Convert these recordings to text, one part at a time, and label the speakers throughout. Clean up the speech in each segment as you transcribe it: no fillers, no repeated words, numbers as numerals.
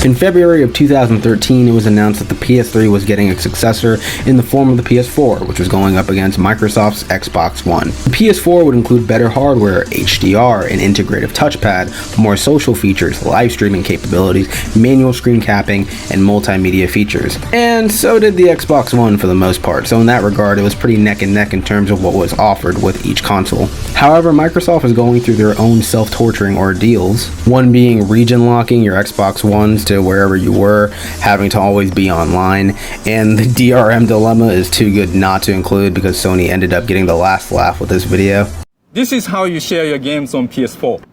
Speaker 1: In February of 2013, it was announced that the PS3 was getting a successor in the form of the PS4, which was going up against Microsoft's Xbox One. The PS4 would include better hardware, HDR, an integrative touchpad, more social features, live streaming capabilities, manual screen capping, and multimedia features. And so did the Xbox One for the most part, so in that regard, it was pretty neck and neck in terms of what was offered with each console. However, Microsoft is going through their own self-torturing ordeals, one being region locking your Xbox Ones to wherever you were, having to always be online, and the DRM dilemma is too good not to include because Sony ended up getting the last laugh with this video.
Speaker 2: This is how you share your games on PS4.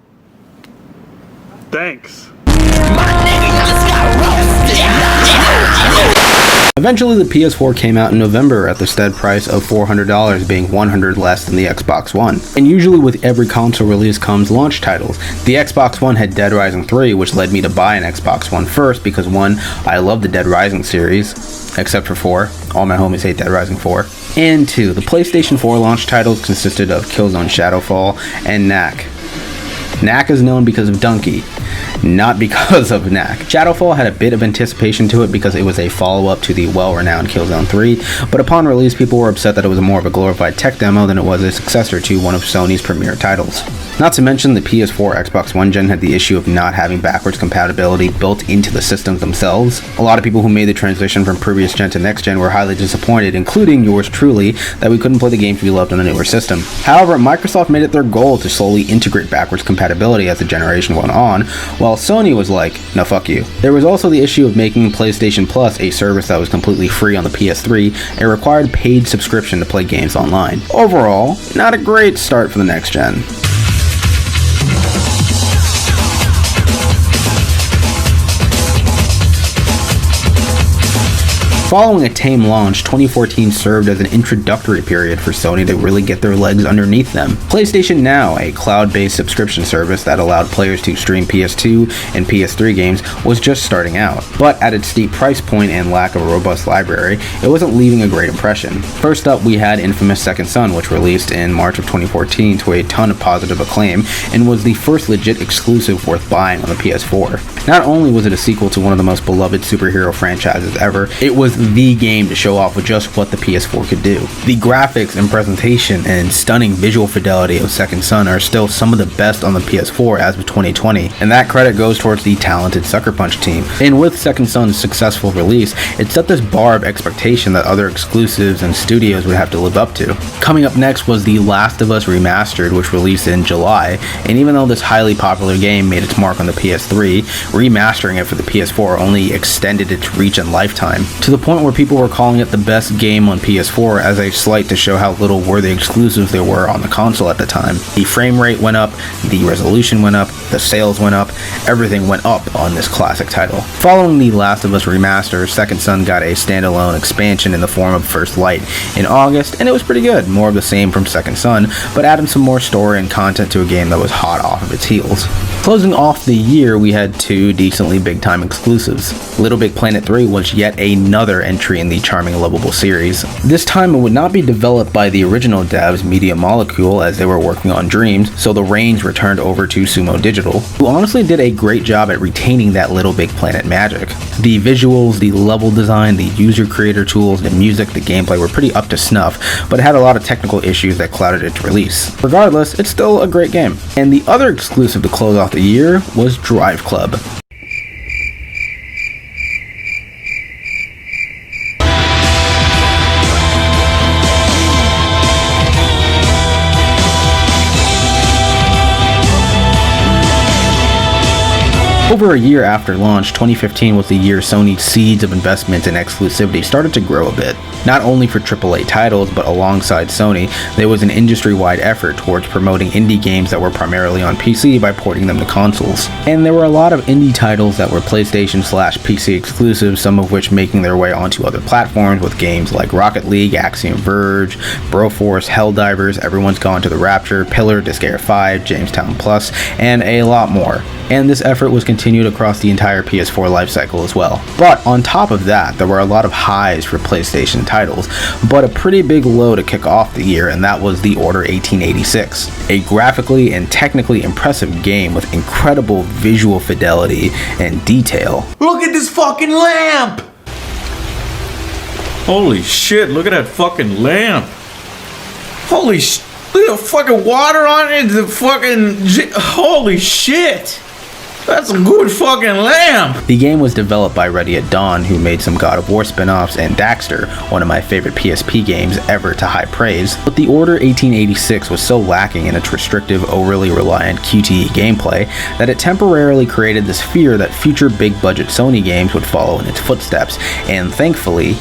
Speaker 2: Thanks.
Speaker 1: Eventually, the PS4 came out in November at the stead price of $400, being $100 less than the Xbox One. And usually with every console release comes launch titles. The Xbox One had Dead Rising 3, which led me to buy an Xbox One first because 1, I love the Dead Rising series, except for 4. All my homies hate Dead Rising 4. And 2, the PlayStation 4 launch titles consisted of Killzone Shadowfall and Knack. Knack is known because of Donkey, not because of Knack. Shadowfall had a bit of anticipation to it because it was a follow-up to the well-renowned Killzone 3, but upon release people were upset that it was more of a glorified tech demo than it was a successor to one of Sony's premier titles. Not to mention the PS4 Xbox One gen had the issue of not having backwards compatibility built into the systems themselves. A lot of people who made the transition from previous gen to next gen were highly disappointed, including yours truly, that we couldn't play the games we loved on the newer system. However, Microsoft made it their goal to slowly integrate backwards compatibility as the generation went on, while Sony was like, no fuck you. There was also the issue of making PlayStation Plus a service that was completely free on the PS3 and required paid subscription to play games online. Overall, not a great start for the next gen. Following a tame launch, 2014 served as an introductory period for Sony to really get their legs underneath them. PlayStation Now, a cloud-based subscription service that allowed players to stream PS2 and PS3 games, was just starting out. But at its steep price point and lack of a robust library, it wasn't leaving a great impression. First up, we had infamous Second Son, which released in March of 2014 to a ton of positive acclaim, and was the first legit exclusive worth buying on the PS4. Not only was it a sequel to one of the most beloved superhero franchises ever, it was the game to show off with just what the PS4 could do. The graphics and presentation and stunning visual fidelity of Second Son are still some of the best on the PS4 as of 2020, and that credit goes towards the talented Sucker Punch team. And with Second Son's successful release, it set this bar of expectation that other exclusives and studios would have to live up to. Coming up next was The Last of Us Remastered, which released in July, and even though this highly popular game made its mark on the PS3, remastering it for the PS4 only extended its reach and lifetime, to the point where people were calling it the best game on PS4 as a slight to show how little worthy exclusives there were on the console at the time. The frame rate went up, the resolution went up, the sales went up, everything went up on this classic title. Following The Last of Us Remaster, Second Son got a standalone expansion in the form of First Light in August, and it was pretty good, more of the same from Second Son, but adding some more story and content to a game that was hot off of its heels. Closing off the year, we had 2 decently big-time exclusives. Little Big Planet 3 was yet another entry in the charming Lovable series. This time it would not be developed by the original devs, Media Molecule, as they were working on Dreams, so the reins returned over to Sumo Digital, who honestly did a great job at retaining that Little Big Planet magic. The visuals, the level design, the user creator tools, the music, the gameplay were pretty up to snuff, but it had a lot of technical issues that clouded its release. Regardless, it's still a great game. And the other exclusive to close off the year was Drive Club. Over a year after launch, 2015 was the year Sony's seeds of investment and exclusivity started to grow a bit. Not only for AAA titles, but alongside Sony, there was an industry-wide effort towards promoting indie games that were primarily on PC by porting them to consoles. And there were a lot of indie titles that were PlayStation/PC exclusives, some of which making their way onto other platforms with games like Rocket League, Axiom Verge, Broforce, Helldivers, Everyone's Gone to the Rapture, Pillar, Disgaea 5, Jamestown Plus, and a lot more. And this effort was continued continued across the entire PS4 lifecycle as well. But on top of that, there were a lot of highs for PlayStation titles, but a pretty big low to kick off the year, and that was The Order 1886, a graphically and technically impressive game with incredible visual fidelity and detail.
Speaker 3: Look at this fucking lamp! Holy shit, look at that fucking lamp! Holy shit! Look at the fucking water on it, the fucking... Holy shit! That's a good fucking lamp!
Speaker 1: The game was developed by Ready at Dawn, who made some God of War spin-offs, and Daxter, one of my favorite PSP games ever to high praise. But The Order 1886 was so lacking in its restrictive, overly reliant QTE gameplay that it temporarily created this fear that future big-budget Sony games would follow in its footsteps, and thankfully,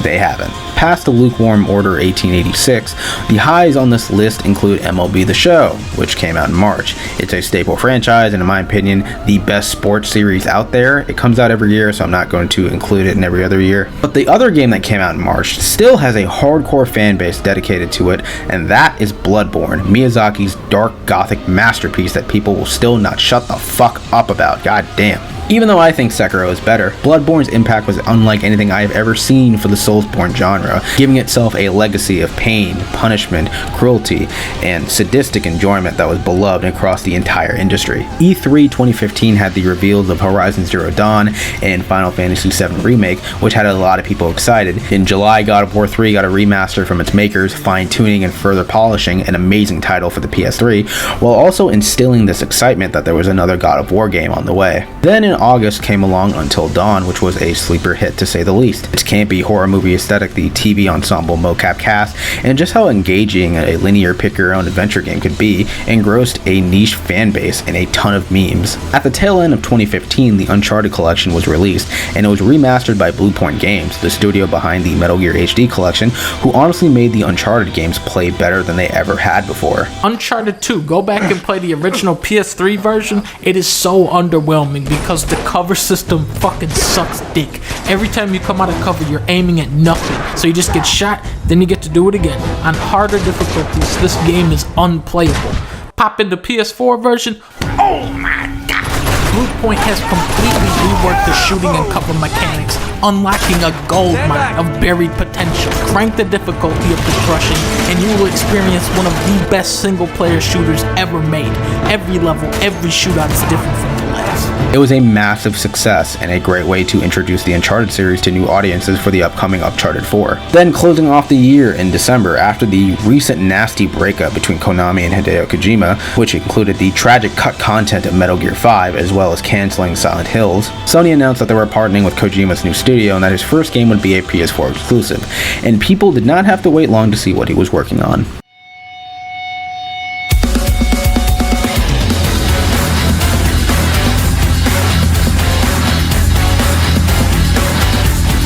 Speaker 1: they haven't. Past the lukewarm Order 1886, the highs on this list include MLB The Show, which came out in March. It's a staple franchise, and in my opinion, the best sports series out there. It comes out every year, so I'm not going to include it in every other year. But the other game that came out in March still has a hardcore fan base dedicated to it, and that is Bloodborne, Miyazaki's dark gothic masterpiece that people will still not shut the fuck up about. God damn. Even though I think Sekiro is better, Bloodborne's impact was unlike anything I have ever seen for the Soulsborne genre, giving itself a legacy of pain, punishment, cruelty, and sadistic enjoyment that was beloved across the entire industry. E3 2015 had the reveals of Horizon Zero Dawn and Final Fantasy VII Remake, which had a lot of people excited. In July, God of War 3 got a remaster from its makers, fine-tuning and further polishing an amazing title for the PS3, while also instilling this excitement that there was another God of War game on the way. Then in August came along Until Dawn, which was a sleeper hit to say the least. Its campy horror movie aesthetic, the TV ensemble mocap cast, and just how engaging a linear pick-your-own adventure game could be, engrossed a niche fan base and a ton of memes. At the tail end of 2015, the Uncharted collection was released, and it was remastered by Bluepoint Games, the studio behind the Metal Gear HD collection, who honestly made the Uncharted games play better than they ever had before.
Speaker 4: Uncharted 2, go back and play the original PS3 version. It is so underwhelming because the cover system fucking sucks dick. Every time you come out of cover, you're aiming at nothing. So you just get shot, then you get to do it again. On harder difficulties, this game is unplayable. Pop in the PS4 version. Oh my god! Bluepoint has completely reworked the shooting and cover mechanics, unlocking a gold mine of buried potential. Crank the difficulty of the crushing, and you will experience one of the best single-player shooters ever made. Every level, every shootout is different from the last.
Speaker 1: It was a massive success and a great way to introduce the Uncharted series to new audiences for the upcoming Uncharted 4. Then closing off the year in December, after the recent nasty breakup between Konami and Hideo Kojima, which included the tragic cut content of Metal Gear 5 as well as canceling Silent Hills, Sony announced that they were partnering with Kojima's new studio and that his first game would be a PS4 exclusive, and people did not have to wait long to see what he was working on.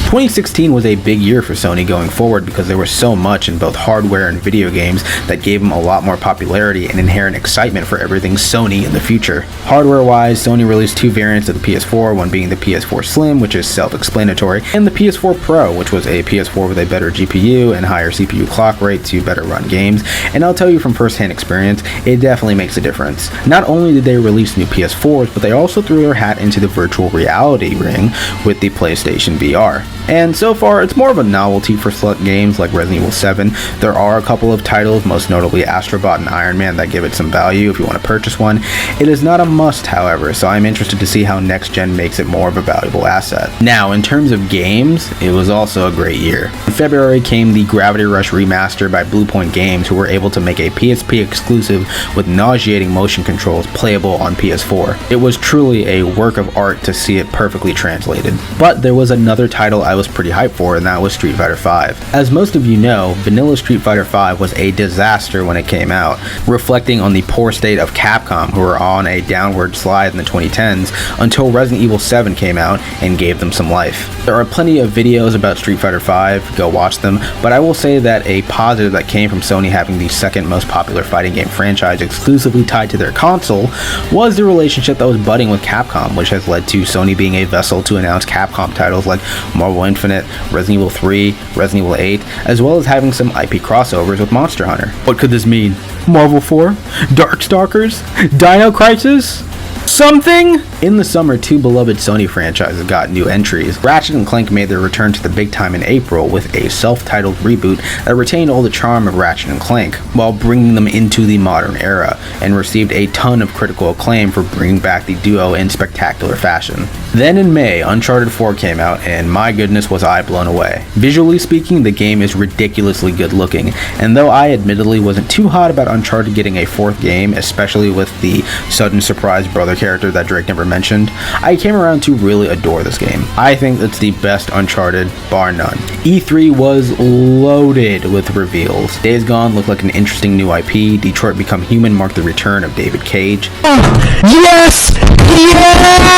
Speaker 1: 2016 was a big year for Sony going forward because there was so much in both hardware and video games that gave them a lot more popularity and inherent excitement for everything Sony in the future. Hardware-wise, Sony released two variants of the PS4, one being the PS4 Slim, which is self-explanatory, and the PS4 Pro, which was a PS4 with a better GPU and higher CPU clock rate to better run games, and I'll tell you from first-hand experience, it definitely makes a difference. Not only did they release new PS4s, but they also threw their hat into the virtual reality ring with the PlayStation VR. And so far, it's more of a novelty for select games like Resident Evil 7. There are a couple of titles, most notably Astrobot and Iron Man, that give it some value if you want to purchase one. It is not a must, however, so I'm interested to see how next gen makes it more of a valuable asset. Now, in terms of games, it was also a great year. In February came the Gravity Rush remaster by Bluepoint Games, who were able to make a PSP exclusive with nauseating motion controls playable on PS4. It was truly a work of art to see it perfectly translated. But there was another title I was pretty hyped for, and that was Street Fighter V. As most of you know, vanilla Street Fighter V was a disaster when it came out, reflecting on the poor state of Capcom, who were on a downward slide in the 2010s until Resident Evil 7 came out and gave them some life. There are plenty of videos about Street Fighter V, go watch them, but I will say that a positive that came from Sony having the second most popular fighting game franchise exclusively tied to their console was the relationship that was budding with Capcom, which has led to Sony being a vessel to announce Capcom titles like Marvel Infinite, Resident Evil 3, Resident Evil 8, as well as having some IP crossovers with Monster Hunter. What could this mean? Marvel 4? Darkstalkers? Dino Crisis? something? In the summer, two beloved Sony franchises got new entries. Ratchet & Clank made their return to the big time in April with a self-titled reboot that retained all the charm of Ratchet & Clank, while bringing them into the modern era, and received a ton of critical acclaim for bringing back the duo in spectacular fashion. Then in May, Uncharted 4 came out, and my goodness was I blown away. Visually speaking, the game is ridiculously good looking, and though I admittedly wasn't too hot about Uncharted getting a fourth game, especially with the sudden surprise brother character that Drake never mentioned, I came around to really adore this game. I think it's the best Uncharted, bar none. E3 was loaded with reveals. Days Gone looked like an interesting new IP, Detroit Become Human marked the return of David Cage.
Speaker 5: Yes! Yes!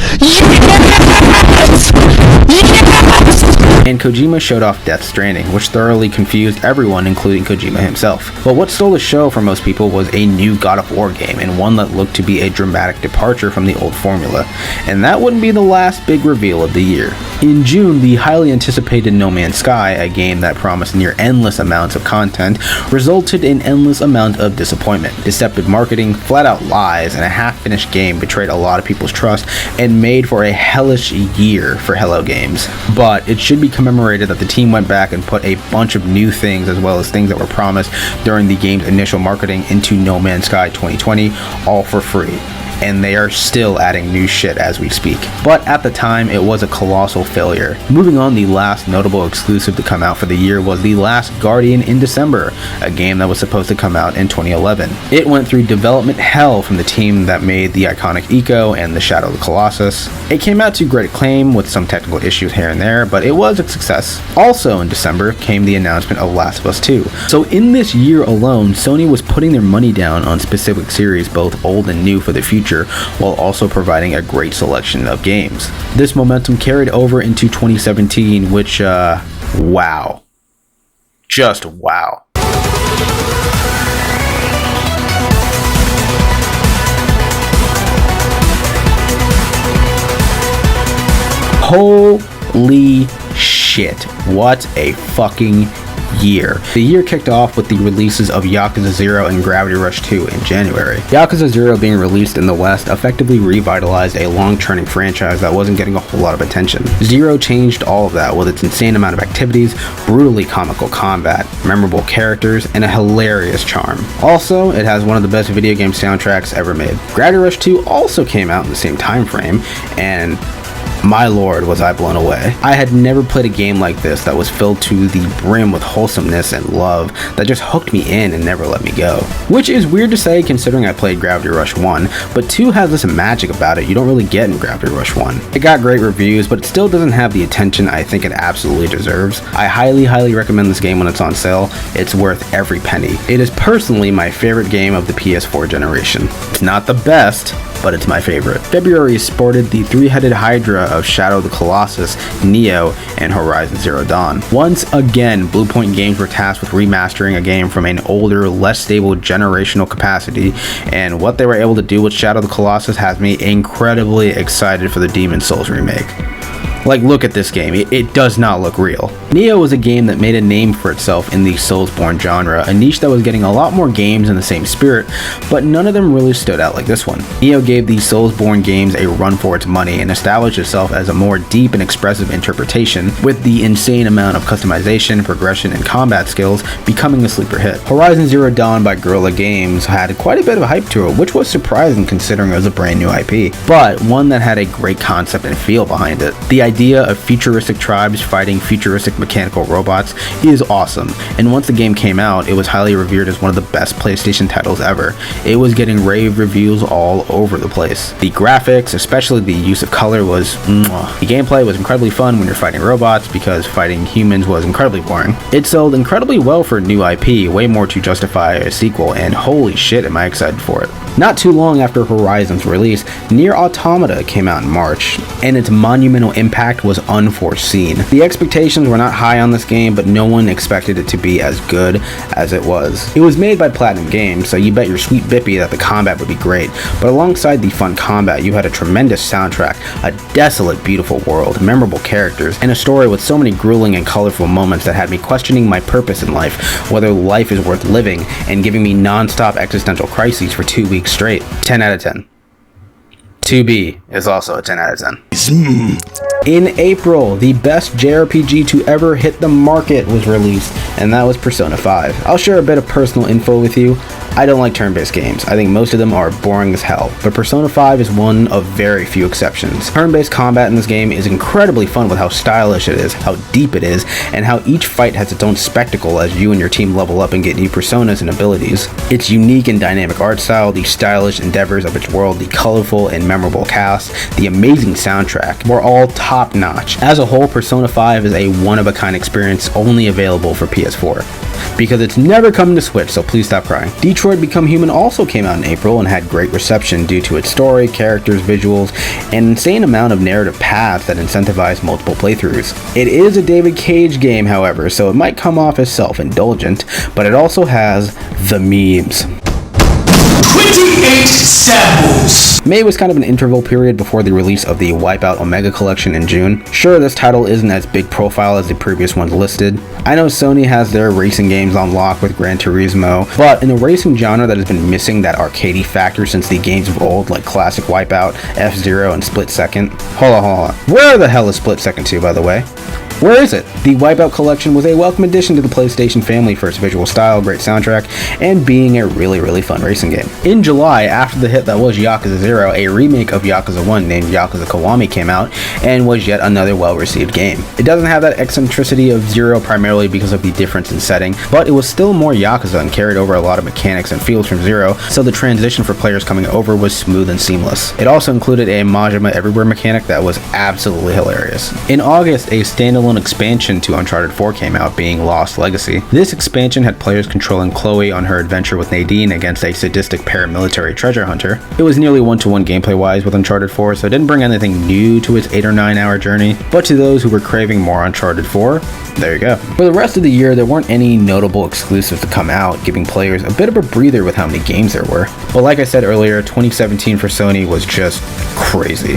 Speaker 5: Yes! Yes!
Speaker 1: And Kojima showed off Death Stranding, which thoroughly confused everyone, including Kojima himself. But what stole the show for most people was a new God of War game, and one that looked to be a dramatic departure from the old formula. And that wouldn't be the last big reveal of the year. In June, the highly anticipated No Man's Sky, a game that promised near endless amounts of content, resulted in endless amount of disappointment. Deceptive marketing, flat-out lies, and a half-finished game betrayed a lot of people's trust and made for a hellish year for Hello Games. But it should be commemorated that the team went back and put a bunch of new things as well as things that were promised during the game's initial marketing into No Man's Sky 2020, all for free. And they are still adding new shit as we speak. But at the time, it was a colossal failure. Moving on, the last notable exclusive to come out for the year was The Last Guardian in December, a game that was supposed to come out in 2011. It went through development hell from the team that made the iconic Eco and the Shadow of the Colossus. It came out to great acclaim with some technical issues here and there, but it was a success. Also in December came the announcement of Last of Us 2. So in this year alone, Sony was putting their money down on specific series, both old and new, for the future, while also providing a great selection of games. This momentum carried over into 2017, which, wow. Just wow. Holy shit, what a fucking year. The year kicked off with the releases of Yakuza 0 and Gravity Rush 2 in January. Yakuza 0 being released in the West effectively revitalized a long-churning franchise that wasn't getting a whole lot of attention. 0 changed all of that with its insane amount of activities, brutally comical combat, memorable characters, and a hilarious charm. Also, it has one of the best video game soundtracks ever made. Gravity Rush 2 also came out in the same time frame, and my lord, was I blown away. I had never played a game like this that was filled to the brim with wholesomeness and love that just hooked me in and never let me go. Which is weird to say considering I played Gravity Rush 1, but 2 has this magic about it you don't really get in Gravity Rush 1. It got great reviews, but it still doesn't have the attention I think it absolutely deserves. I highly recommend this game when it's on sale. It's worth every penny. It is personally my favorite game of the PS4 generation. It's not the best, but it's my favorite. February sported the three-headed hydra of Shadow of the Colossus, Neo, and Horizon Zero Dawn. Once again, Bluepoint Games were tasked with remastering a game from an older, less stable generational capacity, and what they were able to do with Shadow of the Colossus has me incredibly excited for the Demon's Souls remake. Like, look at this game, it does not look real. Neo was a game that made a name for itself in the Soulsborne genre, a niche that was getting a lot more games in the same spirit, but none of them really stood out like this one. Neo gave the Soulsborne games a run for its money and established itself as a more deep and expressive interpretation, with the insane amount of customization, progression, and combat skills becoming a sleeper hit. Horizon Zero Dawn by Guerrilla Games had quite a bit of hype to it, which was surprising considering it was a brand new IP, but one that had a great concept and feel behind it. The idea of futuristic tribes fighting futuristic mechanical robots is awesome, and once the game came out, it was highly revered as one of the best PlayStation titles ever. It was getting rave reviews all over the place. The graphics, especially the use of color, was mwah. The gameplay was incredibly fun when you're fighting robots because fighting humans was incredibly boring. It sold incredibly well for a new IP, way more to justify a sequel, and holy shit am I excited for it. Not too long after Horizon's release, Nier Automata came out in March, and its monumental impact was unforeseen. The expectations were not high on this game, but no one expected it to be as good as it was. It was made by Platinum Games, so you bet your sweet bippy that the combat would be great, but alongside the fun combat, you had a tremendous soundtrack, a desolate, beautiful world, memorable characters, and a story with so many grueling and colorful moments that had me questioning my purpose in life, whether life is worth living, and giving me non-stop existential crises for 2 weeks straight. 10 out of 10. 2B is also a 10 out of 10. In April, the best JRPG to ever hit the market was released, and that was Persona 5. I'll share a bit of personal info with you. I don't like turn-based games. I think most of them are boring as hell, but Persona 5 is one of very few exceptions. Turn-based combat in this game is incredibly fun with how stylish it is, how deep it is, and how each fight has its own spectacle as you and your team level up and get new personas and abilities. Its unique and dynamic art style, the stylish endeavors of its world, the colorful and memorable cast, the amazing soundtrack were all top-notch. As a whole, Persona 5 is a one-of-a-kind experience only available for PS4. Because it's never coming to Switch, so please stop crying. Detroit Become Human also came out in April and had great reception due to its story, characters, visuals, and an insane amount of narrative paths that incentivize multiple playthroughs. It is a David Cage game, however, so it might come off as self-indulgent, but it also has the memes.
Speaker 5: 28 samples.
Speaker 1: May was kind of an interval period before the release of the Wipeout Omega Collection in June. Sure, this title isn't as big profile as the previous ones listed. I know Sony has their racing games on lock with Gran Turismo, but in the racing genre that has been missing that arcadey factor since the games of old, like classic Wipeout, F-Zero, and Split Second. Hold on. Where the hell is Split Second 2, by the way? Where is it? The Wipeout Collection was a welcome addition to the PlayStation family for its visual style, great soundtrack, and being a really fun racing game. In July, after the hit that was Yakuza 0, a remake of Yakuza 1 named Yakuza Kiwami came out, and was yet another well-received game. It doesn't have that eccentricity of 0 primarily because of the difference in setting, but it was still more Yakuza and carried over a lot of mechanics and feels from 0, so the transition for players coming over was smooth and seamless. It also included a Majima Everywhere mechanic that was absolutely hilarious. In August, a standalone expansion to Uncharted 4 came out, being Lost Legacy. This expansion had players controlling Chloe on her adventure with Nadine against a sadistic paramilitary treasure hunter. It was nearly one-to-one gameplay-wise with Uncharted 4, so it didn't bring anything new to its 8 or 9 hour journey, but to those who were craving more Uncharted 4, there you go. For the rest of the year, there weren't any notable exclusives to come out, giving players a bit of a breather with how many games there were. But like I said earlier, 2017 for Sony was just crazy.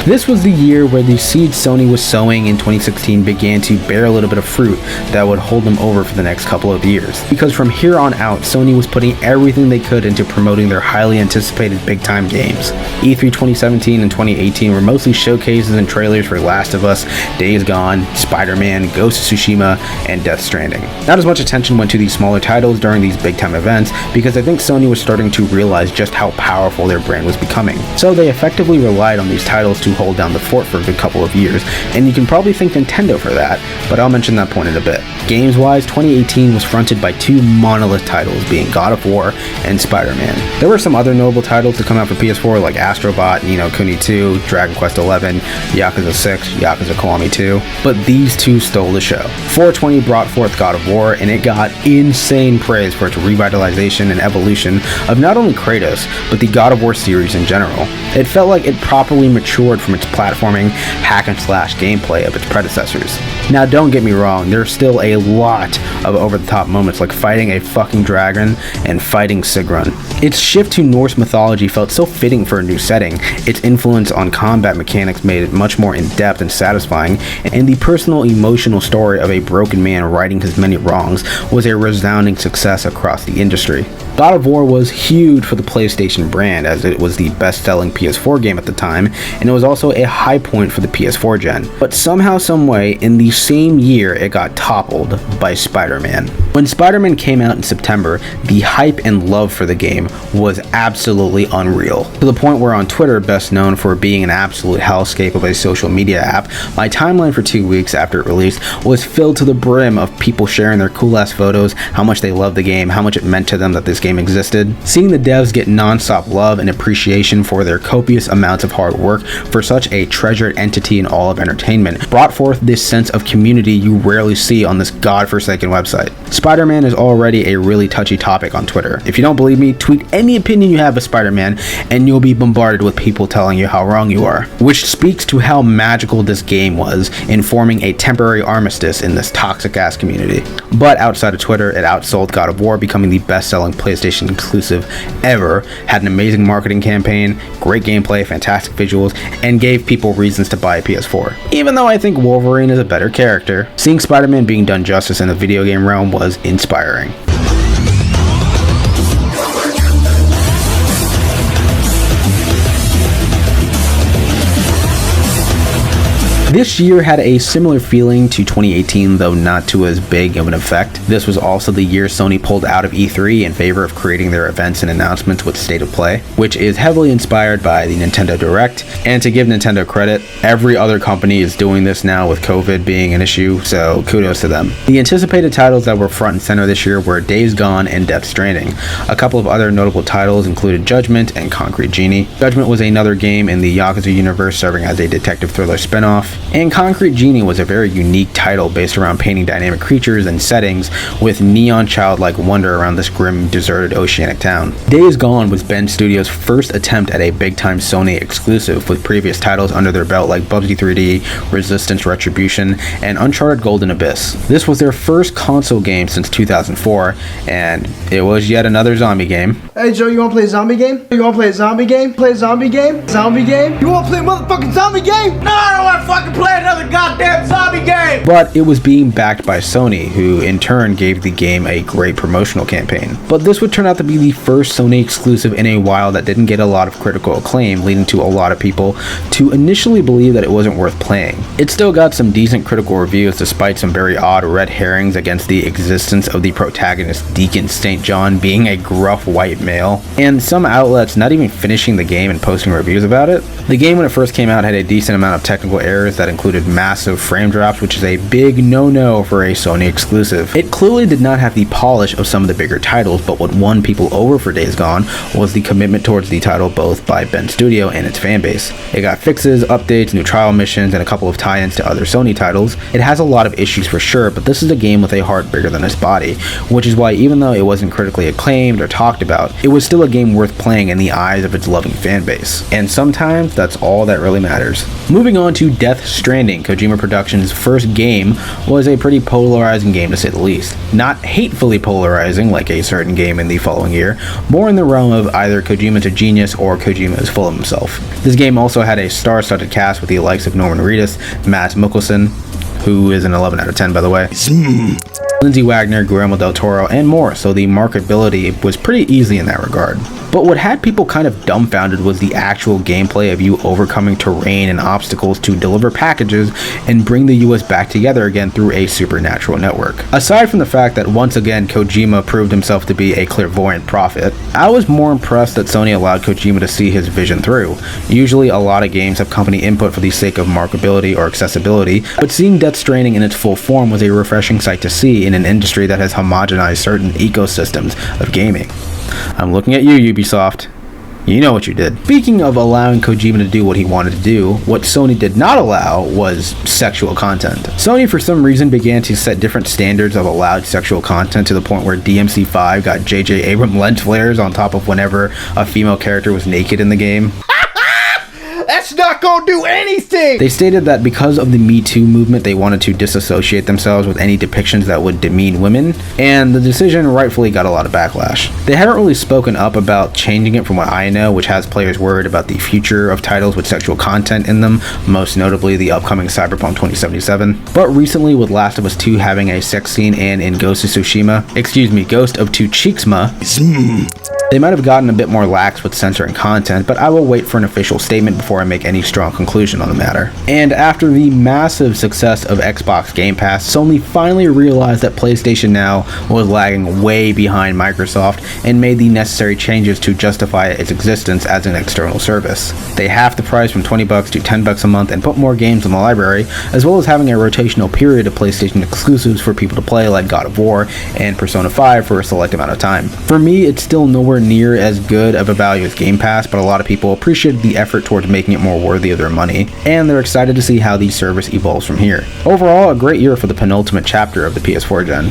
Speaker 1: This was the year where the seeds Sony was sowing in 2016 began to bear a little bit of fruit that would hold them over for the next couple of years. Because from here on out, Sony was putting everything they could into promoting their highly anticipated big-time games. E3 2017 and 2018 were mostly showcases and trailers for Last of Us, Days Gone, Spider-Man, Ghost of Tsushima, and Death Stranding. Not as much attention went to these smaller titles during these big-time events because I think Sony was starting to realize just how powerful their brand was becoming. So they effectively relied on these titles to hold down the fort for a good couple of years, and you can probably thank Nintendo for that, but I'll mention that point in a bit. Games-wise, 2018 was fronted by two monolith titles, being God of War and Spider-Man. There were some other notable titles to come out for PS4 like Astro Bot, Ni no Kuni 2, Dragon Quest XI, Yakuza 6, Yakuza Kiwami 2, but these two stole the show. 420 brought forth God of War, and it got insane praise for its revitalization and evolution of not only Kratos, but the God of War series in general. It felt like it properly matured from its platforming, hack-and-slash gameplay of its predecessors. Now don't get me wrong, there's still a lot of over-the-top moments like fighting a fucking dragon and fighting Sigrun. Its shift to Norse mythology felt so fitting for a new setting, its influence on combat mechanics made it much more in-depth and satisfying, and the personal emotional story of a broken man righting his many wrongs was a resounding success across the industry. God of War was huge for the PlayStation brand as it was the best-selling PS4 game at the time, and it was also a high point for the PS4 gen. But somehow, someway, in the same year, it got toppled by Spider-Man. When Spider-Man came out in September, the hype and love for the game was absolutely unreal. To the point where on Twitter, best known for being an absolute hellscape of a social media app, my timeline for 2 weeks after it released was filled to the brim of people sharing their cool-ass photos, how much they loved the game, how much it meant to them that this game existed. Seeing the devs get non-stop love and appreciation for their copious amounts of hard work for such a treasured entity in all of entertainment brought forth this sense of community you rarely see on this godforsaken website. Spider-Man is already a really touchy topic on Twitter. If you don't believe me, tweet any opinion you have of Spider-Man and you'll be bombarded with people telling you how wrong you are, which speaks to how magical this game was in forming a temporary armistice in this toxic ass community. But outside of Twitter, it outsold God of War, becoming the best-selling PlayStation PlayStation exclusive ever, had an amazing marketing campaign, great gameplay, fantastic visuals, and gave people reasons to buy a PS4. Even though I think Wolverine is a better character, seeing Spider-Man being done justice in the video game realm was inspiring. This year had a similar feeling to 2018, though not to as big of an effect. This was also the year Sony pulled out of E3 in favor of creating their events and announcements with State of Play, which is heavily inspired by the Nintendo Direct. And to give Nintendo credit, every other company is doing this now with COVID being an issue, so kudos to them. The anticipated titles that were front and center this year were Days Gone and Death Stranding. A couple of other notable titles included Judgment and Concrete Genie. Judgment was another game in the Yakuza universe serving as a detective thriller spin-off. And Concrete Genie was a very unique title based around painting dynamic creatures and settings with neon childlike wonder around this grim, deserted oceanic town. Days Gone was Bend Studios' first attempt at a big-time Sony exclusive, with previous titles under their belt like Bubsy 3D, Resistance Retribution, and Uncharted Golden Abyss. This was their first console game since 2004, and it was yet another zombie game.
Speaker 6: Hey Joe, you wanna play a zombie game? You wanna play a zombie game? Play a zombie game? Zombie game? You wanna play a motherfucking zombie game?
Speaker 3: No, I don't want to fucking play another goddamn zombie game!
Speaker 1: But it was being backed by Sony, who in turn gave the game a great promotional campaign. But this would turn out to be the first Sony exclusive in a while that didn't get a lot of critical acclaim, leading to a lot of people to initially believe that it wasn't worth playing. It still got some decent critical reviews despite some very odd red herrings against the existence of the protagonist Deacon St. John being a gruff white male, and some outlets not even finishing the game and posting reviews about it. The game when it first came out had a decent amount of technical errors that included massive frame drops, which is a big no-no for a Sony exclusive. It clearly did not have the polish of some of the bigger titles, but what won people over for Days Gone was the commitment towards the title both by Bend Studio and its fanbase. It got fixes, updates, new trial missions, and a couple of tie-ins to other Sony titles. It has a lot of issues for sure, but this is a game with a heart bigger than its body, which is why even though it wasn't critically acclaimed or talked about, it was still a game worth playing in the eyes of its loving fanbase. And sometimes that's all that really matters. Moving on to Death Stranding, Kojima Productions' first game, was a pretty polarizing game to say the least. Not hatefully polarizing like a certain game in the following year, more in the realm of either Kojima's a genius or Kojima is full of himself. This game also had a star-studded cast with the likes of Norman Reedus, Mads Mikkelsen, who is an 11 out of 10 by the way, Lindsay Wagner, Guillermo del Toro, and more, so the marketability was pretty easy in that regard. But what had people kind of dumbfounded was the actual gameplay of you overcoming terrain and obstacles to deliver packages and bring the US back together again through a supernatural network. Aside from the fact that once again Kojima proved himself to be a clairvoyant prophet, I was more impressed that Sony allowed Kojima to see his vision through. Usually a lot of games have company input for the sake of marketability or accessibility, but seeing Death Stranding in its full form was a refreshing sight to see in an industry that has homogenized certain ecosystems of gaming. I'm looking at you, Ubisoft. You know what you did. Speaking of allowing Kojima to do what he wanted to do, what Sony did not allow was sexual content. Sony for some reason began to set different standards of allowed sexual content to the point where DMC5 got J.J. Abrams lens flares on top of whenever a female character was naked in the game.
Speaker 6: That's not gonna do anything!
Speaker 1: They stated that because of the Me Too movement, they wanted to disassociate themselves with any depictions that would demean women, and the decision rightfully got a lot of backlash. They haven't really spoken up about changing it from what I know, which has players worried about the future of titles with sexual content in them, most notably the upcoming Cyberpunk 2077. But recently, with Last of Us 2 having a sex scene and in Ghost of Tsushima, Ghost of Tsushima, they might have gotten a bit more lax with censoring content, but I will wait for an official statement before I make any strong conclusion on the matter. And after the massive success of Xbox Game Pass, Sony finally realized that PlayStation Now was lagging way behind Microsoft and made the necessary changes to justify its existence as an external service. They halved the price from $20 to $10 a month and put more games in the library, as well as having a rotational period of PlayStation exclusives for people to play like God of War and Persona 5 for a select amount of time. For me, it's still nowhere near as good of a value as Game Pass, but a lot of people appreciated the effort towards making it more worthy of their money, and they're excited to see how the service evolves from here. Overall, a great year for the penultimate chapter of the PS4 gen.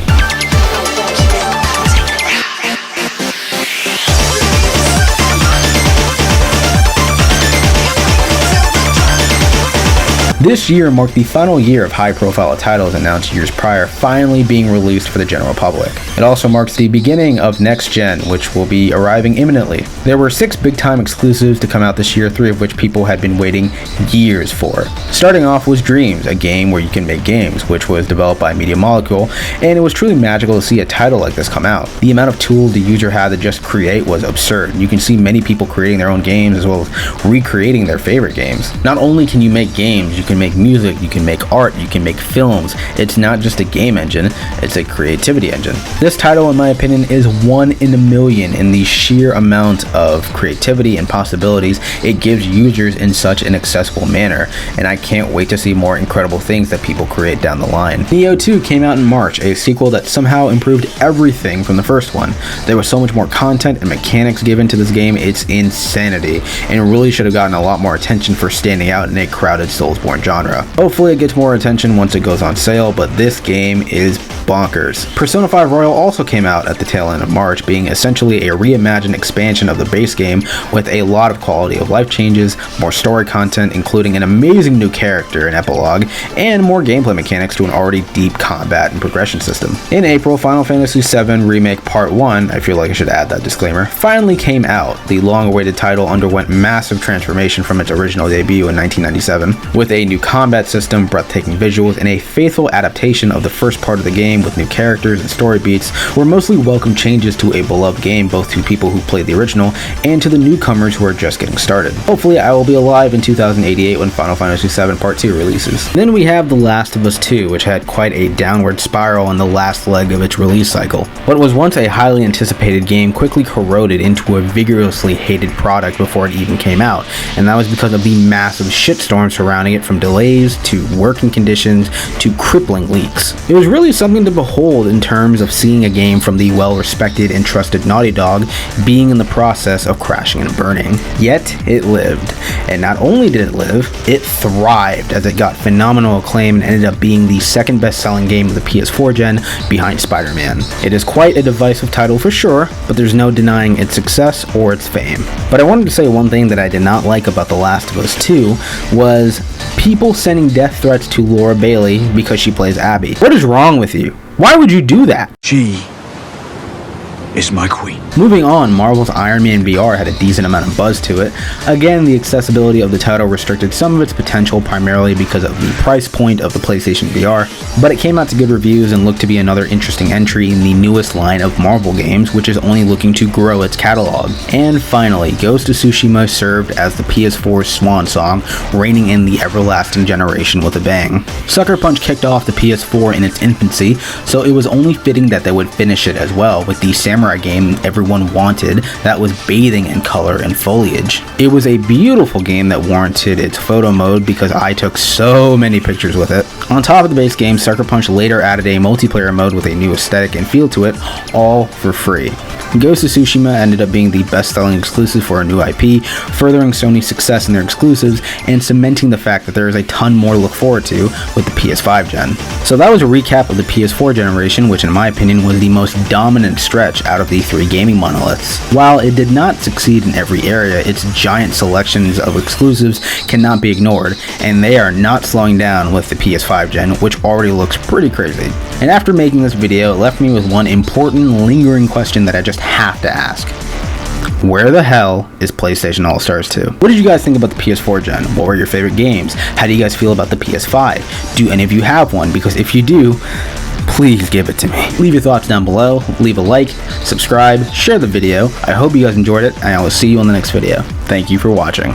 Speaker 1: This year marked the final year of high-profile titles announced years prior finally being released for the general public. It also marks the beginning of next gen, which will be arriving imminently. There were 6 big-time exclusives to come out this year, 3 of which people had been waiting years for. Starting off was Dreams, a game where you can make games, which was developed by Media Molecule, and it was truly magical to see a title like this come out. The amount of tools the user had to just create was absurd. You can see many people creating their own games as well as recreating their favorite games. Not only can you make games, you can make music, you can make art, you can make films. It's not just a game engine, it's a creativity engine. This title, in my opinion, is 1 in a million in the sheer amount of creativity and possibilities it gives users in such an accessible manner, and I can't wait to see more incredible things that people create down the line. Neo 2 came out in March, a sequel that somehow improved everything from the first one. There was so much more content and mechanics given to this game, it's insanity, and it really should have gotten a lot more attention for standing out in a crowded Soulsborne genre. Hopefully it gets more attention once it goes on sale, but this game is bonkers. Persona 5 Royal also came out at the tail end of March, being essentially a reimagined expansion of the base game with a lot of quality of life changes, more story content including an amazing new character and epilogue, and more gameplay mechanics to an already deep combat and progression system. In April, Final Fantasy VII Remake Part 1, I feel like I should add that disclaimer, finally came out. The long-awaited title underwent massive transformation from its original debut in 1997, with a new combat system, breathtaking visuals, and a faithful adaptation of the first part of the game with new characters and story beats were mostly welcome changes to a beloved game, both to people who played the original and to the newcomers who are just getting started. Hopefully I will be alive in 2088 when Final Fantasy VII Part 2 releases. Then we have The Last of Us 2, which had quite a downward spiral in the last leg of its release cycle. What was once a highly anticipated game quickly corroded into a vigorously hated product before it even came out, and that was because of the massive shitstorm surrounding it, from delays to working conditions to crippling leaks. It was really something to behold in terms of seeing a game from the well-respected and trusted Naughty Dog being in the process of crashing and burning. Yet it lived, and not only did it live, it thrived as it got phenomenal acclaim and ended up being the second best-selling game of the PS4 gen behind Spider-Man. It is quite a divisive title for sure, but there's no denying its success or its fame. But I wanted to say one thing that I did not like about The Last of Us 2 was people sending death threats to Laura Bailey because she plays Abby. What is wrong with you? Why would you do that?
Speaker 5: She is my queen.
Speaker 1: Moving on, Marvel's Iron Man VR had a decent amount of buzz to it. Again, the accessibility of the title restricted some of its potential primarily because of the price point of the PlayStation VR, but it came out to good reviews and looked to be another interesting entry in the newest line of Marvel games, which is only looking to grow its catalog. And finally, Ghost of Tsushima served as the PS4's swan song, reigning in the everlasting generation with a bang. Sucker Punch kicked off the PS4 in its infancy, so it was only fitting that they would finish it as well with the samurai game everyone wanted that was bathing in color and foliage. It was a beautiful game that warranted its photo mode because I took so many pictures with it. On top of the base game, Sucker Punch later added a multiplayer mode with a new aesthetic and feel to it, all for free. Ghost of Tsushima ended up being the best-selling exclusive for a new IP, furthering Sony's success in their exclusives and cementing the fact that there is a ton more to look forward to with the PS5 gen. So that was a recap of the PS4 generation, which in my opinion was the most dominant stretch out of the 3 gaming monoliths. While it did not succeed in every area, its giant selections of exclusives cannot be ignored, and they are not slowing down with the PS5 gen, which already looks pretty crazy. And after making this video, it left me with one important lingering question that I just have to ask. Where the hell is PlayStation All-Stars 2? What did you guys think about the PS4 gen? What were your favorite games? How do you guys feel about the PS5? Do any of you have one? Because if you do, please give it to me. Leave your thoughts down below, leave a like, subscribe, share the video. I hope you guys enjoyed it, and I will see you on the next video. Thank you for watching.